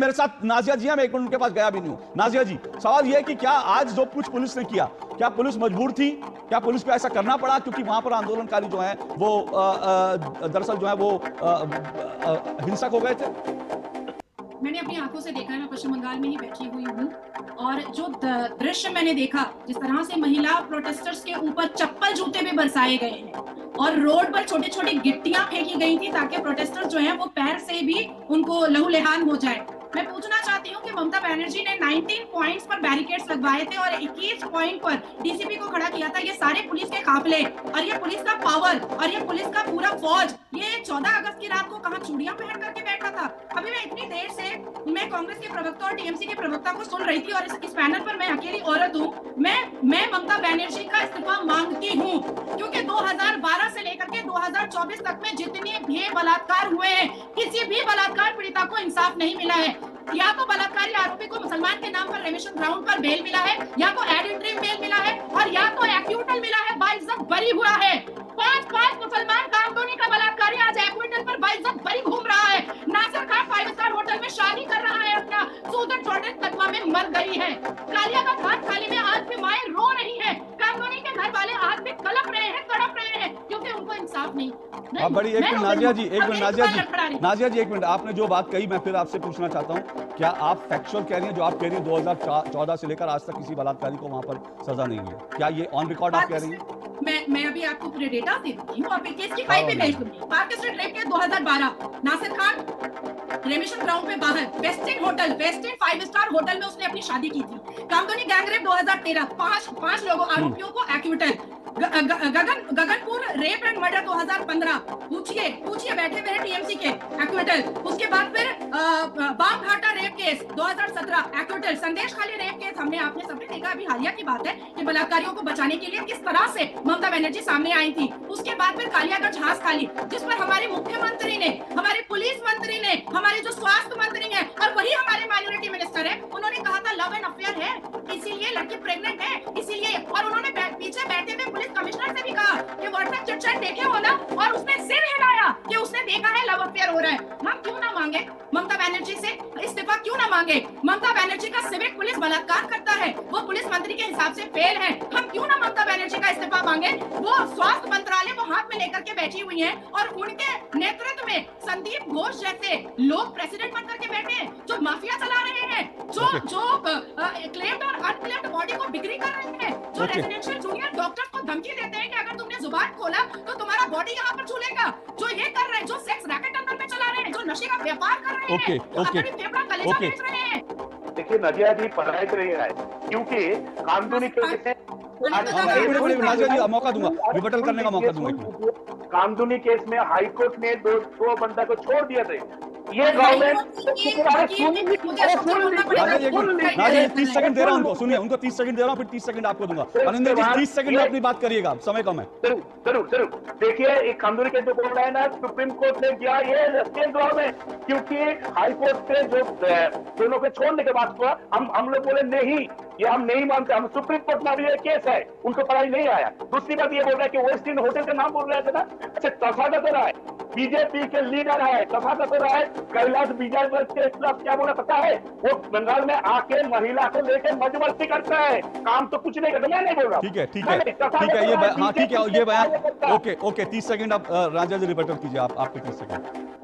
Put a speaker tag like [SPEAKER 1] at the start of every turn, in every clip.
[SPEAKER 1] मेरे साथ नाजिया जी हैं, मैं एक मिनट उनके पास गया भी नहीं हूं। नाजिया जी, सवाल यह है कि क्या आज जो कुछ पुलिस ने किया, क्या पुलिस मजबूर थी, क्या पुलिस को ऐसा करना पड़ा क्योंकि वहां पर आंदोलनकारी जो है वो दरअसल जो है वो हिंसक हो गए थे?
[SPEAKER 2] मैंने अपनी आंखों से देखा है, मैं पश्चिम बंगाल में ही बैठी हुई हूँ, और जो दृश्य मैंने देखा, जिस तरह से महिला प्रोटेस्टर्स के ऊपर चप्पल जूते भी बरसाए गए हैं और रोड पर छोटी छोटी गिट्टियां फेंकी गई थी ताकि प्रोटेस्टर्स जो हैं वो पैर से भी उनको लहूलुहान हो जाए। मैं पूछना चाहती हूँ कि ममता बनर्जी ने 19 पॉइंट्स पर बैरिकेड्स लगवाए थे और 21 पॉइंट पर डीसीपी को खड़ा किया था। ये सारे पुलिस के काफिले और ये पुलिस का पावर और ये पुलिस का पूरा फौज, ये 14 अगस्त की रात को कहाँ चूड़ियां पहन करके बैठा था। अभी मैं इतनी देर से मैं कांग्रेस के प्रवक्ता और टीएमसी के प्रवक्ता को सुन रही थी और इस पैनल पर मैं अकेली औरत हूँ। मैं ममता बनर्जी का इस्तीफा मांगती हूँ क्योंकि 2012 से लेकर के 2024 तक में जितने भी बलात्कार हुए हैं, किसी भी बलात्कार पीड़िता को इंसाफ नहीं मिला है। या तो बलात्कारी आरोपी को मुसलमान के नाम पर रेमिशन ग्राउंड पर बेल मिला है, या तो एड इंट्रीम बेल मिला है, और या तो एक्यूटल मिला है, बाइज्जत बरी हुआ है। पांच मुसलमान कामदोनी का बलात्कारी आज एक्यूटल पर बाइज्जत बरी घूम रहा है। नासिर खान 5 स्टार होटल में शादी कर रहा है अपना, सूदन जॉर्डन तकवा में मर गई है। कालिया का घाट खाली में आज भी माएं रो रही है। कामदोनी के घर वाले आज भी कलप रहे हैं, तड़प रहे हैं क्योंकि उनको इंसाफ नहीं।
[SPEAKER 1] आप बड़ी एक मिनट नाजिया जी, एक मिनट नाजिया जी, एक मिनट। आपने जो बात कही मैं फिर आपसे पूछना चाहता हूँ, क्या आप फैक्चुअल कह रही हैं जो आप कह रही हैं 2014 से लेकर आज तक किसी बलात्कारी को वहां पर सजा नहीं हुई? क्या ये ऑन रिकॉर्ड आप कह रही हैं?
[SPEAKER 2] मैं अभी आपको पूरे डेटा दे देती हूँ, अभी केस की फाइल पे भेज दूंगी। Park Street rape case 2012, Nasir Khan remission ground में बाहर वेस्टिन 5 स्टार होटल में उसने अपनी शादी की थी। कामदोनी गैंगरेप 2013, 5 लोगों आरोपियों को acquittal. Gaganpur rape and murder 2015, पूछिए बैठे हुए टीएमसी के एक्यूटल। उसके बाद फिर बामघाटा रेप केस 2017 एक्यूटल। संदेश खाली रेप केस आपने सबने देखा, अभी हालिया की बात है कि बलात्कारियों को बचाने के लिए किस तरह से ममता बनर्जी सामने आई थी। उसके बाद फिर कालियागंज हास खाली, जिस पर हमारे मुख्यमंत्री ने, हमारे पुलिस मंत्री ने, हमारे जो स्वास्थ्य मंत्री हैं और वही हमारे माइनॉरिटी मिनिस्टर है, उन्होंने कहा था लव एंड अफेयर है, इसीलिए लड़की प्रेग्नेंट है, इसीलिए। और उन्होंने पीछे बैठे हुए पुलिस कमिश्नर से भी कहा कि व्हाट्सएप चिट देखे हो ना, और उसने सिर हिलाया कि उसने देखा है लव अफेयर हो रहा है। हम क्यों ना मांगे ममता बनर्जी से इस्तीफा, क्यों ना मांगे? ममता बनर्जी का सिविक पुलिस बलात्कार करता है, वो पुलिस मंत्री के हिसाब से फेल है। हम क्यों ना ममता बनर्जी का इस्तीफा मांगे? वो स्वास्थ्य मंत्रालय को हाथ में लेकर के बैठी हुई है और उनके नेतृत्व में संदीप घोष जैसे लोग प्रेसिडेंट बनकर के बैठे हैं, जो माफिया चला रहे हैं, जो क्लेम्ड और अनक्लेम्ड बॉडी को बिक्री कर रहे हैं, जो रेजिडेंशियल जूनियर डॉक्टर्स को धमकी देते हैं कि अगर तुमने जुबान खोला तो तुम्हारा बॉडी यहाँ पर झूलेगा, जो ये कर रहे हैं, जो सेक्स रैकेट अंदर में चला रहे हैं, जो नशे का व्यापार कर रहे हैं, जो अपनी फेफड़ा कलेजा बेच रहे हैं।
[SPEAKER 3] देखिए नदिया जी पढ़ाई कर रही है क्योंकि कामदोनी केस
[SPEAKER 1] नाजिया जी मौका दूंगा, रिबटल करने का मौका दूंगा।
[SPEAKER 3] कामदोनी केस में हाईकोर्ट ने दो बंदा को छोड़ दिया था। ये गवर्नमेंट
[SPEAKER 1] 30 सेकंड दे रहा हूं उनको, सुनिए, उनको 30 सेकंड दे रहा हूं, फिर 30 सेकंड आपको दूंगा। अनिंदर जी 30 सेकंड में अपनी बात करिएगा, समय कम है।
[SPEAKER 3] जरूर देखिए, एक कामदोनी केस जो बोल रहा है ना, सुप्रीम कोर्ट ने किया ये स्टेट गवर्नमेंट, क्योंकि हाई कोर्ट से जो दोनों को छोड़ने के बाद हम लोग बोले नहीं, ये हम नहीं मानते, हम सुप्रीम कोर्ट में भी ये केस है, उनको पढ़ाई नहीं आया। दूसरी बात ये बोल रहा है कि वेस्ट इंड होटल का नाम बोल रहे थे ना, अच्छा तफादत हो रहा है, बीजेपी के लीडर है, तफादत हो रहा है। कैलाश विजयवर्गीय के खिलाफ क्या बोला पता है? वो बंगाल में आके महिला को लेकर मध्यवर्ती करता है, काम तो कुछ नहीं करता। मैं नहीं बोल रहा। ठीक है,
[SPEAKER 1] ये हाँ ठीक है, ये बयान ओके 30 सेकंड आप राजा जी रिबटल कीजिए, आपके 30 सेकंड।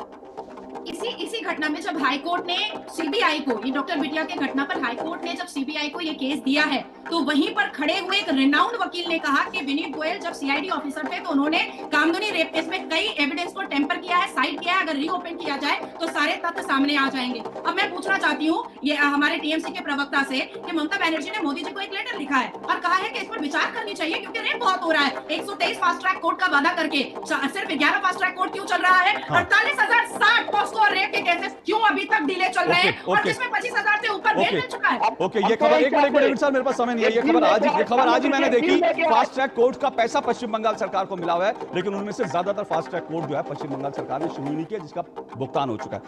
[SPEAKER 2] इसी घटना में जब हाईकोर्ट ने सीबीआई को, ये डॉक्टर बिटिया के घटना पर हाईकोर्ट ने जब सीबीआई को ये केस दिया है, तो वहीं पर खड़े हुए एक रिनाउंड वकील ने कहा कि विनीत गोयल जब सीआईडी ऑफिसर थे तो उन्होंने कामदोनी रेप केस में कई एविडेंस को टेम्पर किया है, साइड किया है, अगर रीओपन किया जाए तो सारे तथ्य सामने आ जाएंगे। अब मैं पूछना चाहती हूँ ये हमारे टीएमसी के प्रवक्ता से कि ममता बनर्जी ने मोदी जी को एक लेटर लिखा है और कहा है कि इस पर विचार करनी चाहिए क्योंकि रेप बहुत हो रहा है। 123 फास्ट ट्रैक कोर्ट का वादा करके सिर्फ 11 फास्ट ट्रैक कोर्ट क्यों चल रहा है? 48,060 पॉस्को और रेप के केसेस क्यों अभी तक डिले चल रहे हैं और जिसमें 25,000 से ऊपर बेल मिल चुका है?
[SPEAKER 1] ये खबर एक मिनट सर, मेरे पास समय नहीं है। ये खबर आज ही मैंने देखी। फास्ट ट्रैक कोर्ट का पैसा पश्चिम बंगाल सरकार को मिला हुआ है, लेकिन उनमें से ज्यादातर फास्ट ट्रैक कोर्ट जो है पश्चिम बंगाल सरकार ने शुरू नहीं किया, जिसका भुगतान हो चुका है।